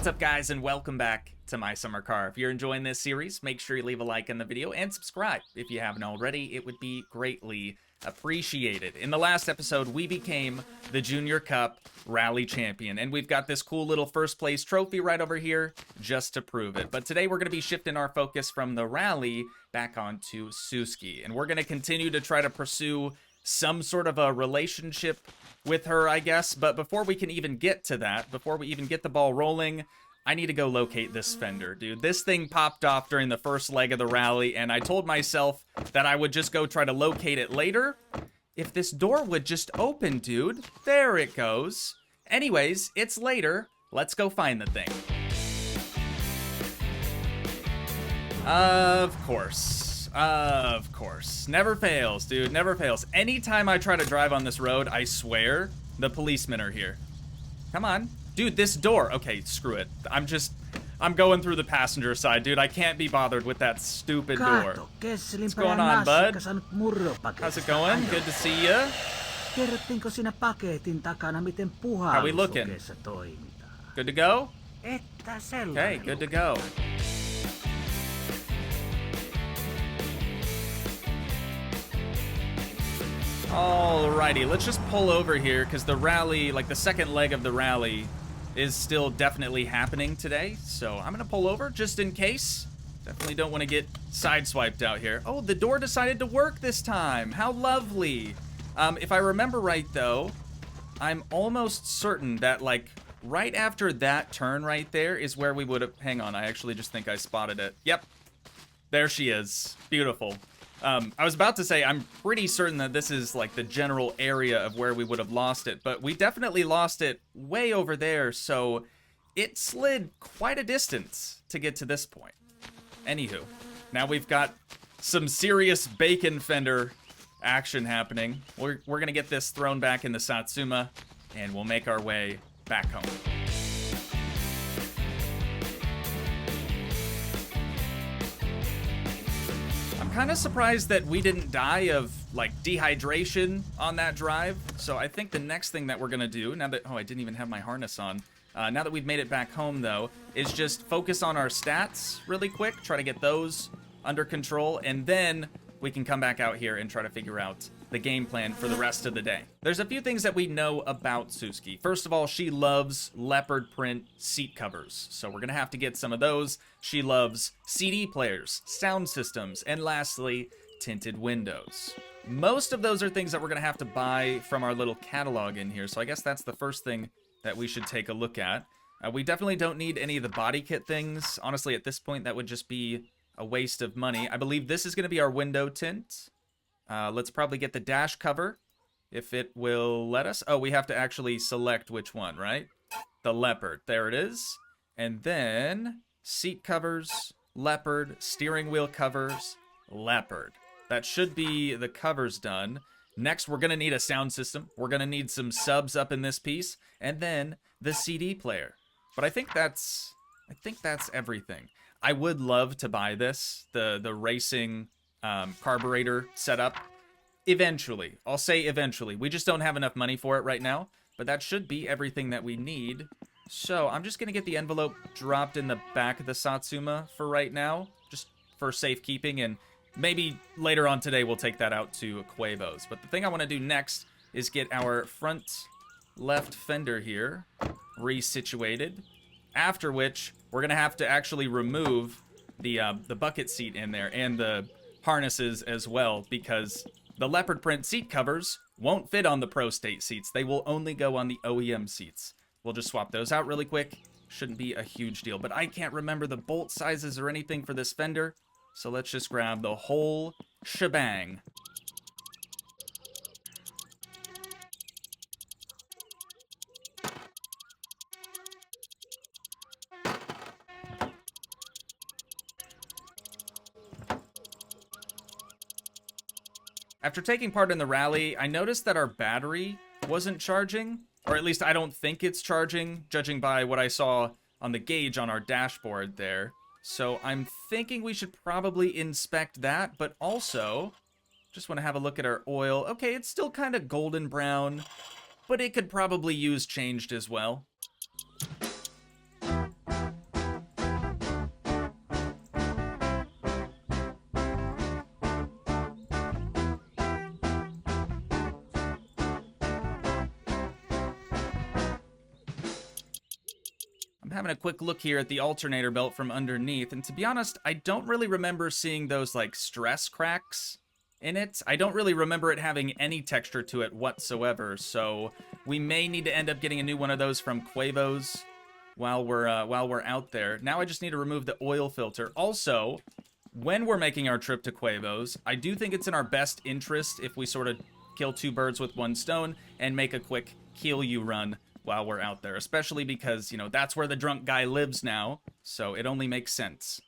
What's up, guys, and welcome back to My Summer Car. If you're enjoying this series, make sure you leave a like on the video and subscribe if you haven't already. It would be greatly appreciated. In the last episode, we became the Junior Cup Rally Champion, and we've got this cool little first place trophy right over here just to prove it. But today we're going to be shifting our focus from the rally back onto Toogii, and we're going to continue to try to pursue some sort of a relationship with her, I guess. But before we can even get to that, before we even get the ball rolling, I need to go locate this fender, dude. This thing popped off during the first leg of the rally, and I told myself that I would just go try to locate it later. If this door would just open, dude. There it goes. Anyways, it's later. Let's go find the thing. Of course. Of course. Never fails, dude. Never fails. Anytime I try to drive on this road, I swear, the policemen are here. Come on. Dude, this door. Okay, screw it. I'm going through the passenger side, dude. I can't be bothered with that stupid door. What's going on, bud? How's it going? Good to see ya. How we looking? Good to go? Okay, good to go. Alrighty, let's just pull over here because the rally, like the second leg of the rally, is still definitely happening today. So I'm gonna pull over just in case. Definitely don't want to get sideswiped out here. Oh, the door decided to work this time. How lovely. If I remember right though, I'm almost certain that like right after that turn right there is where we would have, hang on, I actually just think I spotted it. Yep, there she is. Beautiful. I was about to say, I'm pretty certain that this is like the general area of where we would have lost it, but we definitely lost it way over there, so it slid quite a distance to get to this point. Anywho, now we've got some serious bacon fender action happening. We're gonna get this thrown back in the Satsuma, and we'll make our way back home. Kind of surprised that we didn't die of like dehydration on that drive. So I think the next thing that we're gonna do now that, oh, I didn't even have my harness on. Now that we've made it back home though, is just focus on our stats really quick, try to get those under control, and then we can come back out here and try to figure out the game plan for the rest of the day. There's a few things that we know about Toogii. First of all, she loves leopard print seat covers, so we're gonna have to get some of those. She loves CD players, sound systems, and lastly, tinted windows. Most of those are things that we're gonna have to buy from our little catalog in here, so I guess that's the first thing that we should take a look at. We definitely don't need any of the body kit things. Honestly, at this point, that would just be a waste of money. I believe this is gonna be our window tint. Let's probably get the dash cover, if it will let us. Oh, we have to actually select which one, right? The leopard. There it is. And then seat covers, leopard, steering wheel covers, leopard. That should be the covers done. Next, we're going to need a sound system. We're going to need some subs up in this piece, and then the CD player. But I think that's everything. I would love to buy this, the racing carburetor setup, eventually. I'll say eventually. We just don't have enough money for it right now, but that should be everything that we need. So I'm just gonna get the envelope dropped in the back of the Satsuma for right now, just for safekeeping, and maybe later on today we'll take that out to Quavo's. But the thing I want to do next is get our front left fender here resituated, after which we're gonna have to actually remove the bucket seat in there and the harnesses as well, because the leopard print seat covers won't fit on the Pro State seats. They will only go on the OEM seats. We'll just swap those out really quick. Shouldn't be a huge deal, but I can't remember the bolt sizes or anything for this fender, so let's just grab the whole shebang. After taking part in the rally, I noticed that our battery wasn't charging, or at least I don't think it's charging, judging by what I saw on the gauge on our dashboard there. So I'm thinking we should probably inspect that, but also just want to have a look at our oil. Okay, it's still kind of golden brown, but it could probably use changed as well. having a quick look here at the alternator belt from underneath, and to be honest, I don't really remember seeing those, like, stress cracks in it. I don't really remember it having any texture to it whatsoever, so we may need to end up getting a new one of those from Quavo's while we're out there. Now I just need to remove the oil filter. Also, when we're making our trip to Quavo's, I do think it's in our best interest if we sort of kill two birds with one stone and make a quick Kilju run while we're out there, especially because, you know, that's where the drunk guy lives now, so it only makes sense.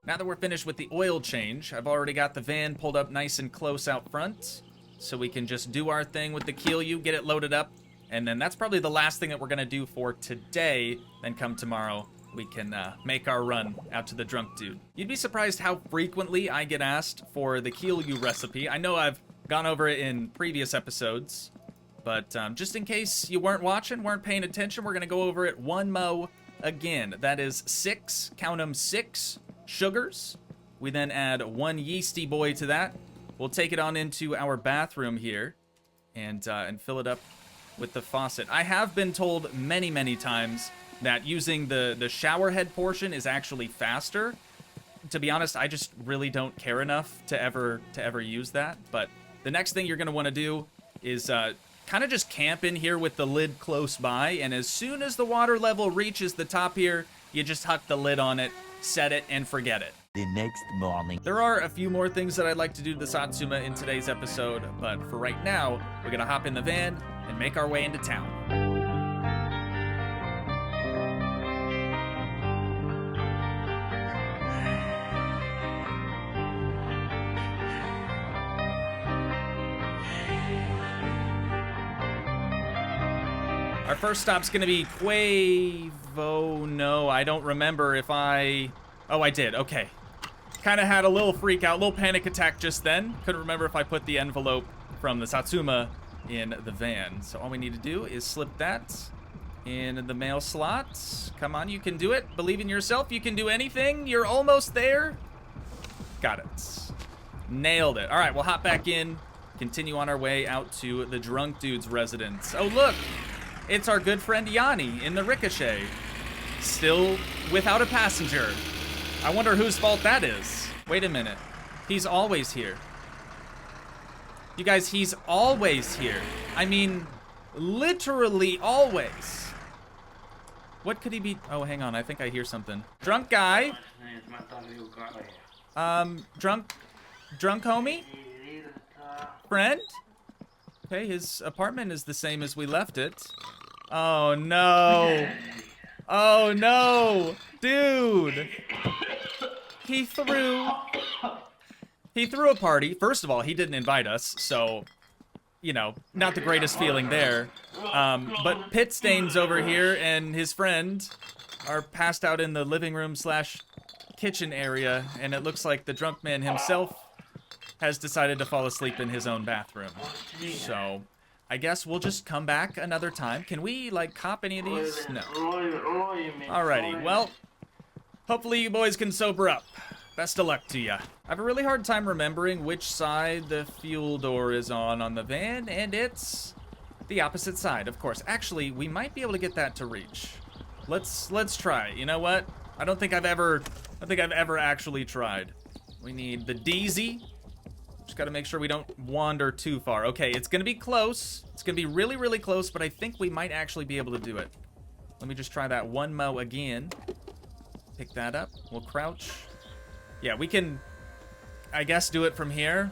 Now that we're finished with the oil change, I've already got the van pulled up nice and close out front, so we can just do our thing with the Kilju, get it loaded up, and then that's probably the last thing that we're going to do for today. Then come tomorrow, we can make our run out to the drunk dude. You'd be surprised how frequently I get asked for the Kilju recipe. I know I've gone over it in previous episodes, but just in case you weren't watching, weren't paying attention, we're going to go over it one mo again. That is 6, count them, 6 sugars. We then add 1 yeasty boy to that. We'll take it on into our bathroom here and fill it up with the faucet. I have been told many, many times that using the shower head portion is actually faster. To be honest, I just really don't care enough to ever use that. But the next thing you're going to want to do is kind of just camp in here with the lid close by, and as soon as the water level reaches the top here, you just huck the lid on it, set it, and forget it. The next morning. There are a few more things that I'd like to do to the Satsuma in today's episode, but for right now, we're gonna hop in the van and make our way into town. Our first stop's gonna be Quavo. No, I don't remember if I... Oh, I did. Okay. Kind of had a little freak out, little panic attack just then. Couldn't remember if I put the envelope from the Satsuma in the van. So all we need to do is slip that in the mail slot. Come on, you can do it. Believe in yourself. You can do anything. You're almost there. Got it. Nailed it. All right, we'll hop back in. Continue on our way out to the drunk dude's residence. Oh, look. It's our good friend Yanni in the Ricochet. Still without a passenger. I wonder whose fault that is. Wait a minute. He's always here. You guys, he's always here. I mean, literally always. What could he be? Oh, hang on. I think I hear something. Drunk guy. Drunk homie? Friend? Okay, his apartment is the same as we left it. Oh, no. Oh, no. Dude. He threw a party. First of all, he didn't invite us, so, you know, not the greatest feeling there. But Pit Stain's over here and his friend are passed out in the living room / kitchen area, and it looks like the drunk man himself has decided to fall asleep in his own bathroom. So, I guess we'll just come back another time. Can we, like, cop any of these? No. Alrighty, well, hopefully you boys can sober up. Best of luck to ya. I have a really hard time remembering which side the fuel door is on the van, and it's the opposite side, of course. Actually, we might be able to get that to reach. Let's try. You know what? I don't think I've ever actually tried. We need the DZ. Just gotta make sure we don't wander too far. Okay, it's gonna be close. It's gonna be really, really close, but I think we might actually be able to do it. Let me just try that one mo again. Pick that up. We'll crouch. Yeah, we can, I guess, do it from here.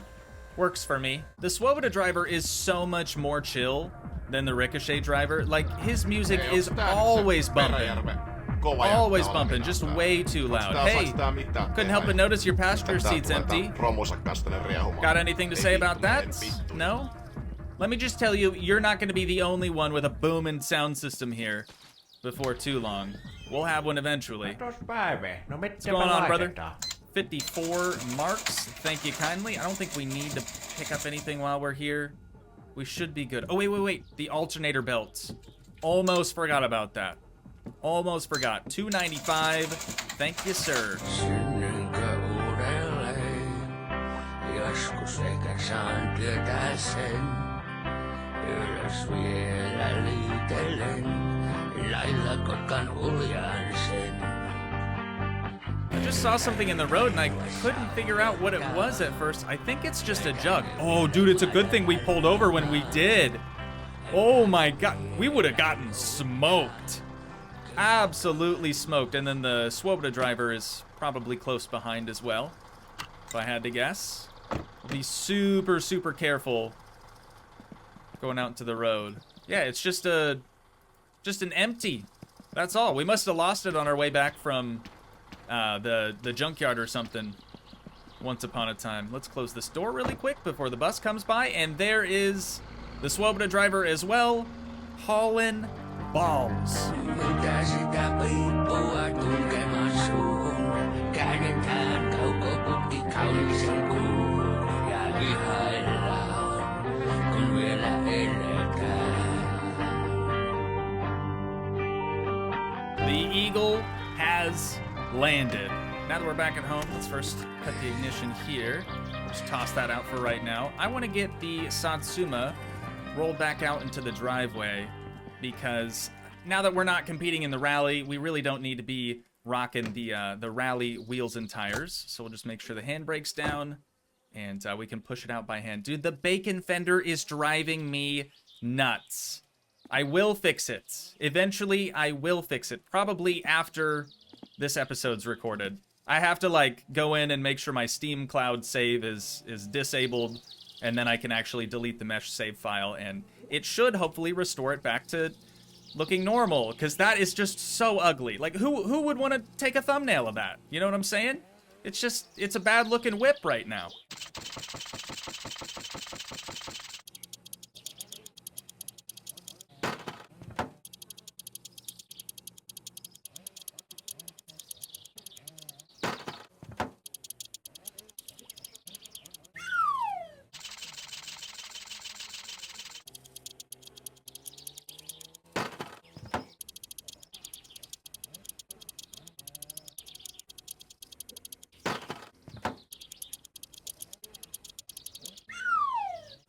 Works for me. The Swoboda driver is so much more chill than the Ricochet driver. Like, his music is always bumping. Always bumping, just way too loud. Hey, couldn't help but notice your passenger seat's empty. Got anything to say about that? No? Let me just tell you, you're not going to be the only one with a booming sound system here before too long. We'll have one eventually. What's going on, brother? 54 marks. Thank you kindly. I don't think we need to pick up anything while we're here. We should be good. Oh, wait. The alternator belts. Almost forgot about that. Almost forgot. 295. Thank you, sir. joskus eikä saan tietää sen. Ylös vielä liitellen, lailla kotkan uljaan sen. I just saw something in the road and I couldn't figure out what it was at first. I think it's just a jug. Oh, dude, it's a good thing we pulled over when we did. Oh my god, we would have gotten smoked. Absolutely smoked. And then the Swoboda driver is probably close behind as well, if I had to guess. Be super, super careful going out into the road. Yeah, it's just an empty. That's all. We must have lost it on our way back from the junkyard or something once upon a time. Let's close this door really quick before the bus comes by. And there is the Swoboda driver as well, hauling balls. The Eagle has landed. Now that we're back at home, let's first cut the ignition here. Just toss that out for right now. I want to get the Satsuma rolled back out into the driveway because now that we're not competing in the rally, we really don't need to be rocking the rally wheels and tires. So we'll just make sure the handbrake's down and we can push it out by hand. Dude, the bacon fender is driving me nuts. I will fix it. Eventually, I will fix it. Probably after this episode's recorded. I have to like go in and make sure my Steam Cloud save is disabled, and then I can actually delete the mesh save file, and it should hopefully restore it back to looking normal, because that is just so ugly. Like, who would want to take a thumbnail of that? You know what I'm saying? It's a bad looking whip right now.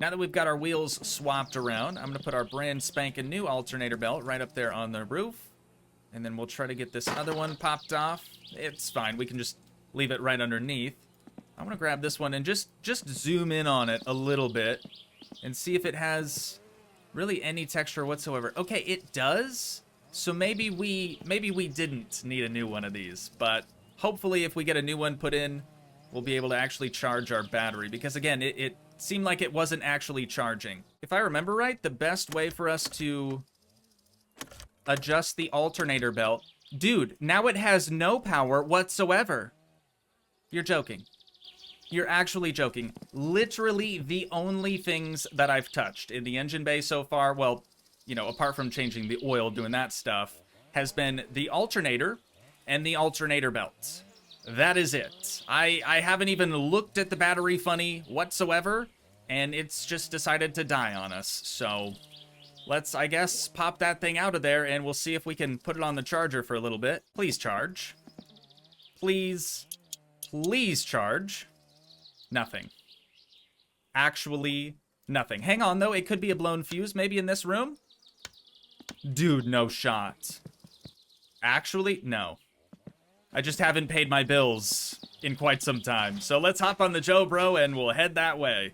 Now that we've got our wheels swapped around, I'm gonna put our brand spanking new alternator belt right up there on the roof. And then we'll try to get this other one popped off. It's fine, we can just leave it right underneath. I'm gonna grab this one and just zoom in on it a little bit and see if it has really any texture whatsoever. Okay, it does. So maybe we didn't need a new one of these, but hopefully if we get a new one put in, we'll be able to actually charge our battery, because again, it seemed like it wasn't actually charging. If I remember right, the best way for us to adjust the alternator belt... Dude, now it has no power whatsoever. You're joking. You're actually joking. Literally the only things that I've touched in the engine bay so far, well, you know, apart from changing the oil, doing that stuff, has been the alternator and the alternator belts. That is it. I haven't even looked at the battery funny whatsoever, and it's just decided to die on us. So let's, I guess, pop that thing out of there, and we'll see if we can put it on the charger for a little bit. Please charge. Please, please charge. Nothing. Actually, nothing. Hang on, though. It could be a blown fuse, maybe in this room? Dude, no shot. Actually, no. I just haven't paid my bills in quite some time. So let's hop on the Joe Bro and we'll head that way.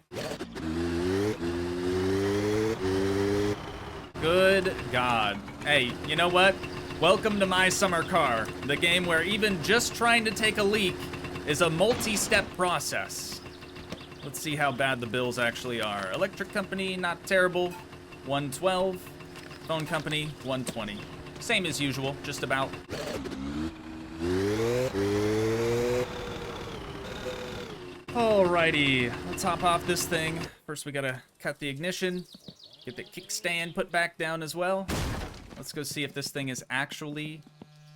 Good God. Hey, you know what? Welcome to My Summer Car, the game where even just trying to take a leak is a multi-step process. Let's see how bad the bills actually are. Electric company, not terrible. 112. Phone company, 120. Same as usual, just about. Alrighty, let's hop off this thing. First we gotta cut the ignition, get the kickstand put back down as well. Let's go see if this thing is actually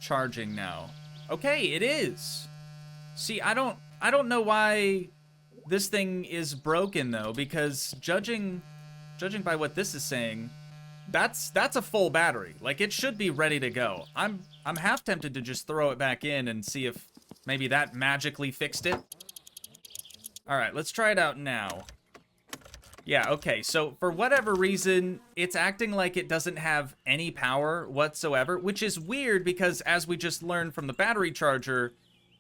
charging now. Okay, it is. See, I don't know why this thing is broken though, because judging by what this is saying, that's a full battery. Like, it should be ready to go. I'm half tempted to just throw it back in and see if maybe that magically fixed it. All right, let's try it out now. Yeah, okay, so for whatever reason, it's acting like it doesn't have any power whatsoever, which is weird because as we just learned from the battery charger,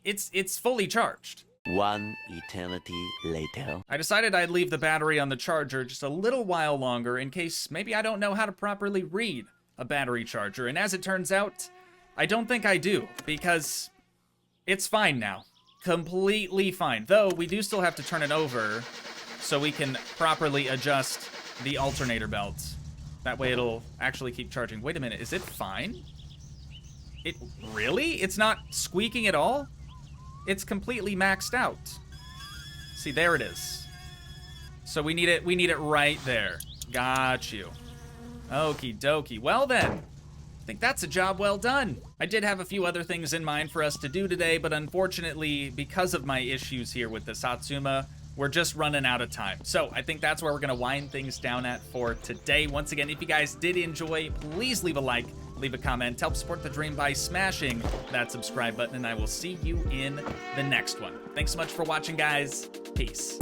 it's fully charged. One eternity later. I decided I'd leave the battery on the charger just a little while longer in case maybe I don't know how to properly read a battery charger, and as it turns out, I don't think I do, because it's fine now. Completely fine. Though, we do still have to turn it over so we can properly adjust the alternator belt. That way it'll actually keep charging. Wait a minute, is it fine? It really? It's not squeaking at all? It's completely maxed out. See, there it is. So we need it right there. Got you. Okie dokie. Well then, I think that's a job well done. I did have a few other things in mind for us to do today, but unfortunately, because of my issues here with the Satsuma, we're just running out of time. So I think that's where we're gonna wind things down at for today. Once again, if you guys did enjoy, please leave a like, leave a comment, help support the dream by smashing that subscribe button, and I will see you in the next one. Thanks so much for watching, guys. Peace.